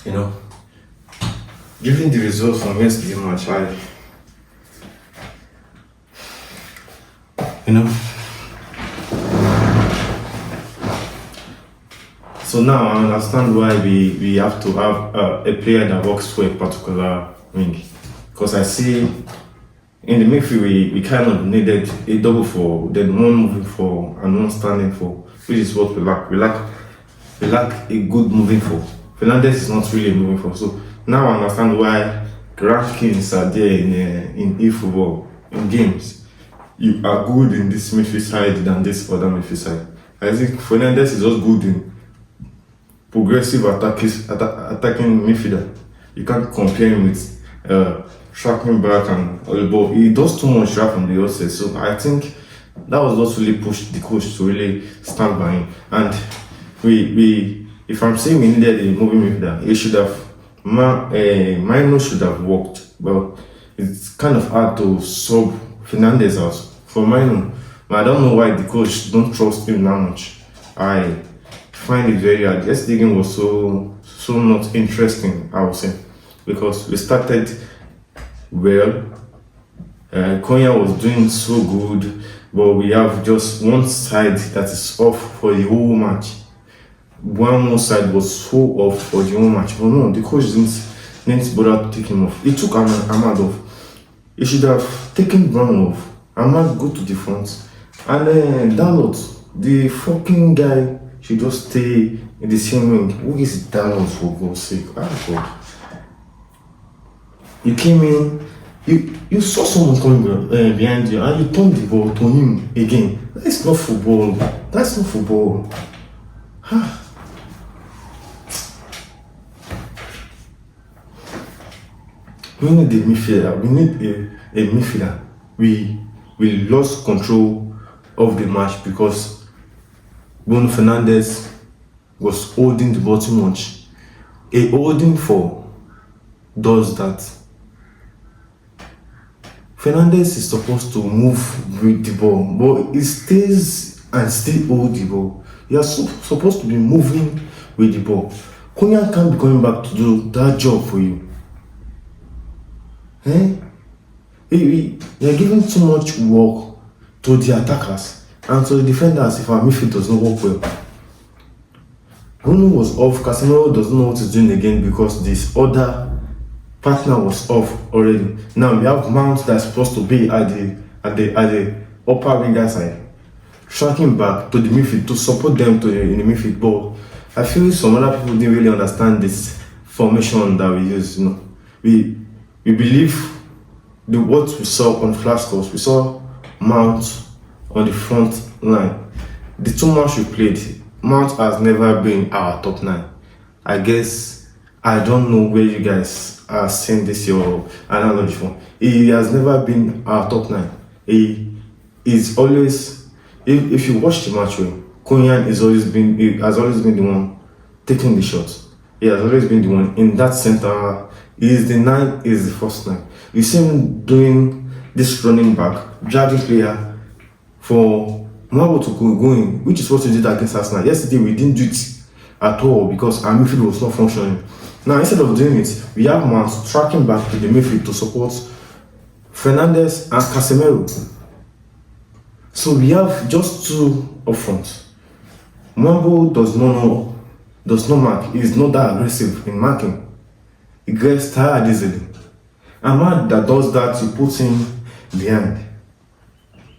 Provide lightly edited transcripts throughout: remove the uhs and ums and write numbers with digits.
You know, given the results from yesterday's match, you know, so now I understand why we have to have a player that works for a particular wing. Because I see in the midfield we kind of needed a double for, then one moving for and one standing for, which is what we lack. We lack a good moving for. Fernandes is not really moving for. So now I understand why rankings are there in eFootball, in games. You are good in this midfield side than this other midfield side. I think Fernandes is just good in progressive attacking midfielder. You can't compare him with tracking back and all the ball. He does too much right from the outset. So I think that was what really pushed the coach to really stand by him. And we if I'm saying we needed a moving midfielder, it should have Mino should have worked. But it's kind of hard to sub Fernandes out for Mino. But I don't know why the coach don't trust him that much. I find it very hard. Yesterday game was so not interesting, I would say, because we started well. Konya was doing so good, but we have just one side that is off for the whole match. One more side was so off for the whole match. But no, the coach didn't bother to take him off. He took Ahmad off. He should have taken Brown off. Ahmad go to the front. And then Dalot, the fucking guy, should just stay in the same wing. Who is Dalot, for God's sake? Oh God. You came in, you saw someone coming behind you and you turned the ball to him again. That's not football. That's not football. We need a midfielder. We need a midfielder. We lost control of the match because Bruno Fernandes was holding the ball too much. A holding for does that. Fernandes is supposed to move with the ball, but he stays and still hold the ball. You are supposed to be moving with the ball. Konya can't be coming back to do that job for you. You are giving too much work to the attackers and to the defenders if our midfield does not work well. Bruno was off. Casemero doesn't know what he's doing again because this other partner was off already. Now we have Mount that's supposed to be at the upper winger side, tracking back to the midfield to support them in the midfield. But I feel some other people didn't really understand this formation that we use. You know, we believe what we saw on flash scores. We saw Mount on the front line. The 2 months we played, Mount has never been our top 9. I guess I don't know where you guys are seeing this your analogy from. He has never been our top 9. He is always, if you watch the match, Konya has always been the one taking the shots. He has always been the one in that center. He is the 9, is the first 9. You see him doing this running back, dragging player for Mwabo to go in, which is what we did against Arsenal. Yesterday we didn't do it at all because our midfield was not functioning. Now instead of doing it, we have Mount tracking back to the midfield to support Fernandes and Casemero. So we have just 2 up front. Mwabo does not mark. He is not that aggressive in marking. He gets tired easily. Ahmad that does that, he puts him behind,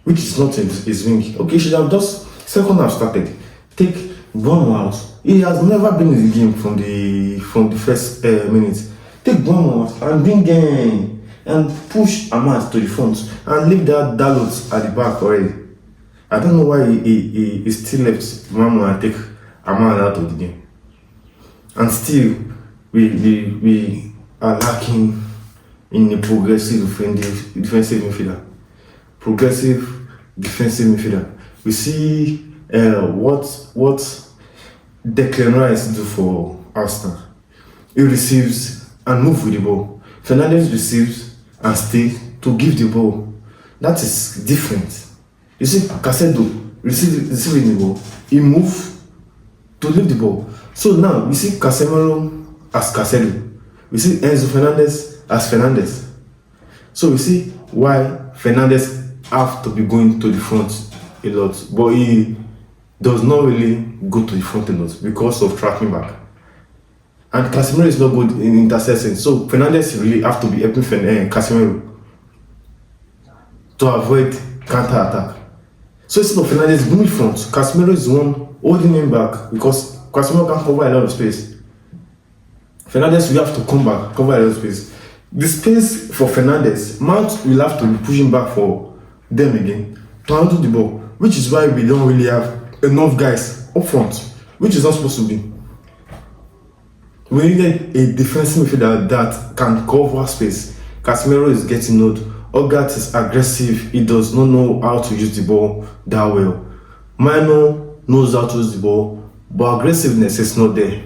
which is not his wing. Okay, he should have just second half started. Take Bono out. He has never been in the game from the first minutes. Take Bono out and bring him and push Ahmad to the front and leave that Dalot at the back already. I don't know why he still left Mamu and take Ahmad out of the game. And still, we are lacking in a progressive defensive midfielder. Progressive defensive midfielder. We see what Declan Rice do for Arsenal. He receives and moves with the ball. Fernandes receives and stays to give the ball. That is different. You see, Casemero receiving the ball, he moves to leave the ball. So now you see Casemero as Casemiro. We see Enzo Fernandez as Fernandez. So we see why Fernandez have to be going to the front a lot, but he does not really go to the front a lot because of tracking back. And Casemiro is not good in intercessing, so Fernandez really have to be helping Casemiro to avoid counter attack. So instead of Fernandez moving front, Casemiro is the one holding him back because Casemiro can cover a lot of space. Fernandez will have to come back, cover a lot of space. The space for Fernandez, Mount will have to be pushing back for them again to handle the ball, which is why we don't really have enough guys up front, which is not supposed to be. We needed a defensive midfielder that can cover space. Casemiro is getting old. Ogat is aggressive. He does not know how to use the ball that well. Mino knows how to use the ball, but aggressiveness is not there.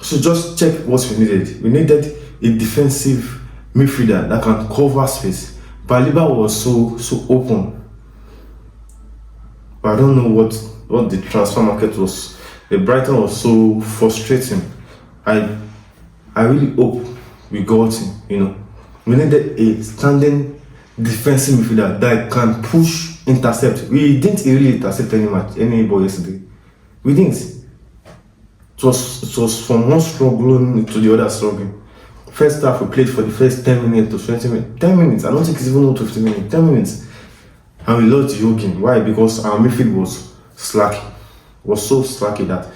So just check what we needed. We needed a defensive midfielder that can cover space. Baliba was so open. But I don't know what the transfer market was. The Brighton was so frustrating. I really hope we got him, We needed a standing defensive midfielder that can push, intercept. We didn't really intercept any ball yesterday. We didn't. It was from one struggling to the other struggling. First half we played for the first 10 minutes to 20 minutes. 10 minutes, I don't think it's even up to 15 minutes. 10 minutes. And we lost the whole game. Why? Because our midfield was slacky. Was so slacky that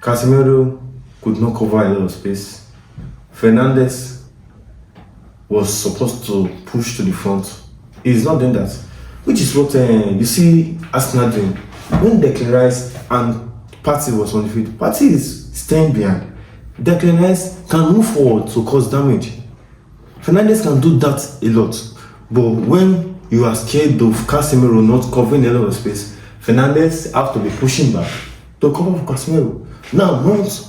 Casemiro could not cover a lot of space. Fernandez was supposed to push to the front. He's not doing that. Which is what you see Arsenal doing. When Declan Rice and Partey was on the field, Partey is staying behind. Declan Rice can move forward to cause damage. Fernandez can do that a lot. But when you are scared of Casemiro not covering a lot of space, Fernandez have to be pushing back to cover for Casemiro. Now, Mount,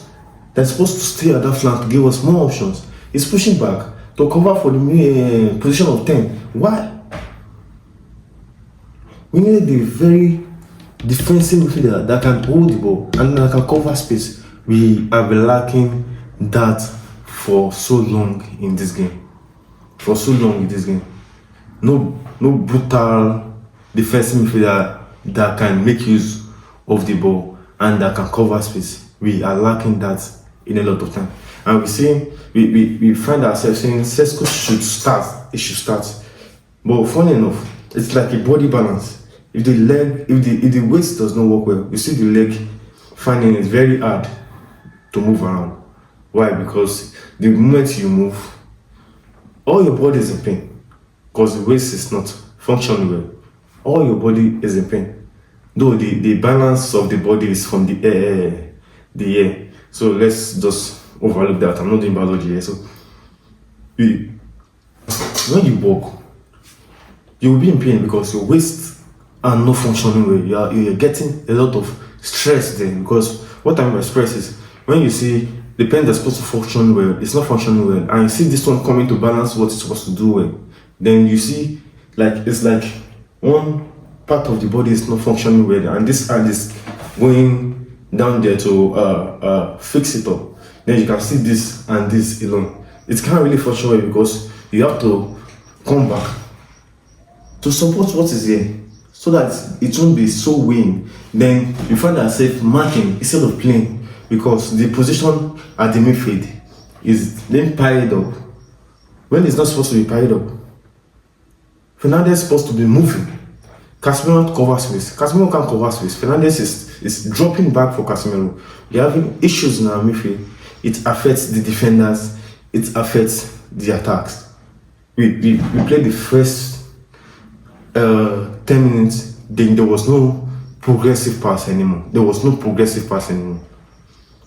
that's supposed to stay at that flank to give us more options, is pushing back to cover for the position of 10. Why? We need a very defensive midfielder that can hold the ball and that can cover space. We have been lacking that for so long in this game. No brutal defensive midfielder that can make use of the ball and that can cover space. We are lacking that in a lot of time. And we find ourselves saying Sesko should start. It should start. But funny enough, it's like a body balance. If the weight does not work well, you see the leg finding it very hard to move around. Why? Because the moment you move, all your body is in pain. Because the waist is not functioning well. All your body is in pain. Though the balance of the body is from the air. So let's just overlook that. I'm not doing biology here. So when you walk, you will be in pain because your waist are not functioning well. You're getting a lot of stress there. Because what I mean by stress is when you see the pen that's supposed to function well, it's not functioning well, and you see this one coming to balance what it's supposed to do well, then you see it's like one part of the body is not functioning well, and this hand is going down there to fix it up. Then you can see this and this alone. It can't really function well because you have to come back to support what is here so that it won't be so weighing. Then you find yourself marking instead of playing because the position at the midfield is then piled up when it's not supposed to be piled up. Fernandez is supposed to be moving. Casemiro covers space. Casemiro can't cover space. Fernandez is dropping back for Casemiro. We're having issues in our midfield. It affects the defenders. It affects the attacks. We played the first 10 minutes. Then there was no progressive pass anymore.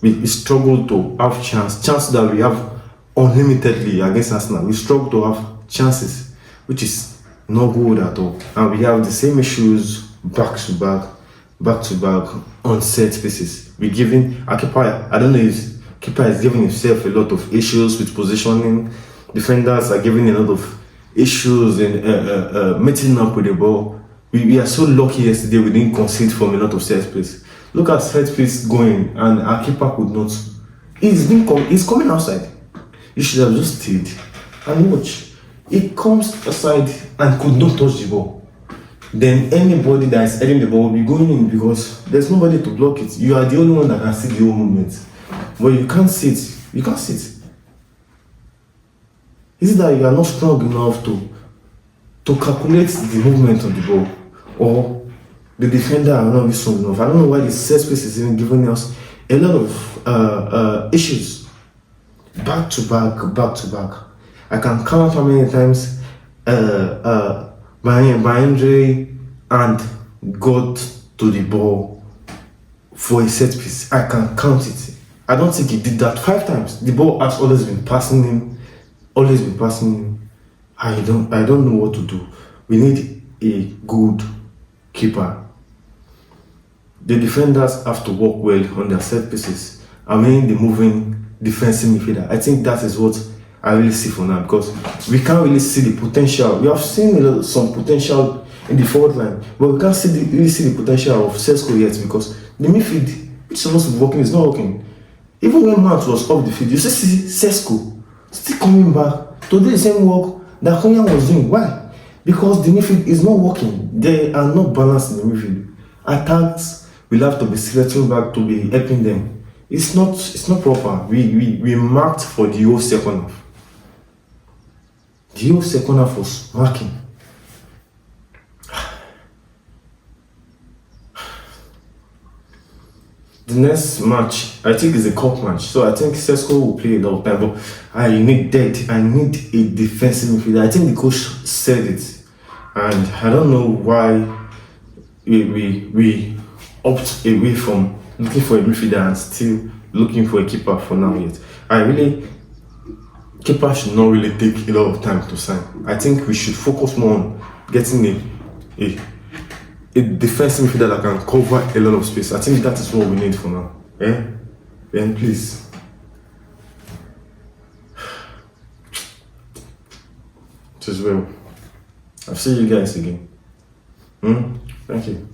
We struggled to have chances that we have unlimitedly against Arsenal. We struggle to have chances, which is not good at all. And we have the same issues back to back on set pieces. We're giving our keeper, I don't know if keeper is giving himself a lot of issues with positioning. Defenders are giving a lot of issues in meeting up with the ball. We are so lucky yesterday we didn't concede from a lot of set piece. Look at set piece going and our keeper could not He's coming outside. You should have just stayed and watch. He comes aside and could not touch the ball. Then anybody that is heading the ball will be going in because there's nobody to block it. You are the only one that can see the whole movement. But you can't see it. You can't see it. Is it that you are not strong enough to calculate the movement of the ball? Or the defender are not strong enough? I don't know why the set space is even giving us a lot of issues. Back to back. I can count how many times bayindir and got to the ball for a set piece. I can count it. I don't think he did that 5 times. The ball has always been passing him. I don't know what to do. We need a good keeper. The defenders have to work well on their set pieces. I mean, the moving defensive midfielder. I think that is what I really see for now, because we can't really see the potential. We have seen some potential in the forward line, but we can't really see the potential of Sesko yet, because the midfield, which is supposed to be working, is not working. Even when Mount was off the field, you see Sesko still coming back to do the same work that Konya was doing. Why? Because the midfield is not working. They are not balanced in the midfield. Attacks will have to be selecting back to be helping them. It's not proper. We marked for the whole second half. The whole second half was marking. The next match, I think, is a cup match. So I think Sesko will play a lot of time. But I need a defensive midfielder. I think the coach said it. And I don't know why we opt away from looking for a midfielder and still looking for a keeper for now yet. Keeper should not really take a lot of time to sign. I think we should focus more on getting a defensive midfielder that can cover a lot of space. I think that is what we need for now. Then please. It is well. I'll see you guys again. Thank you.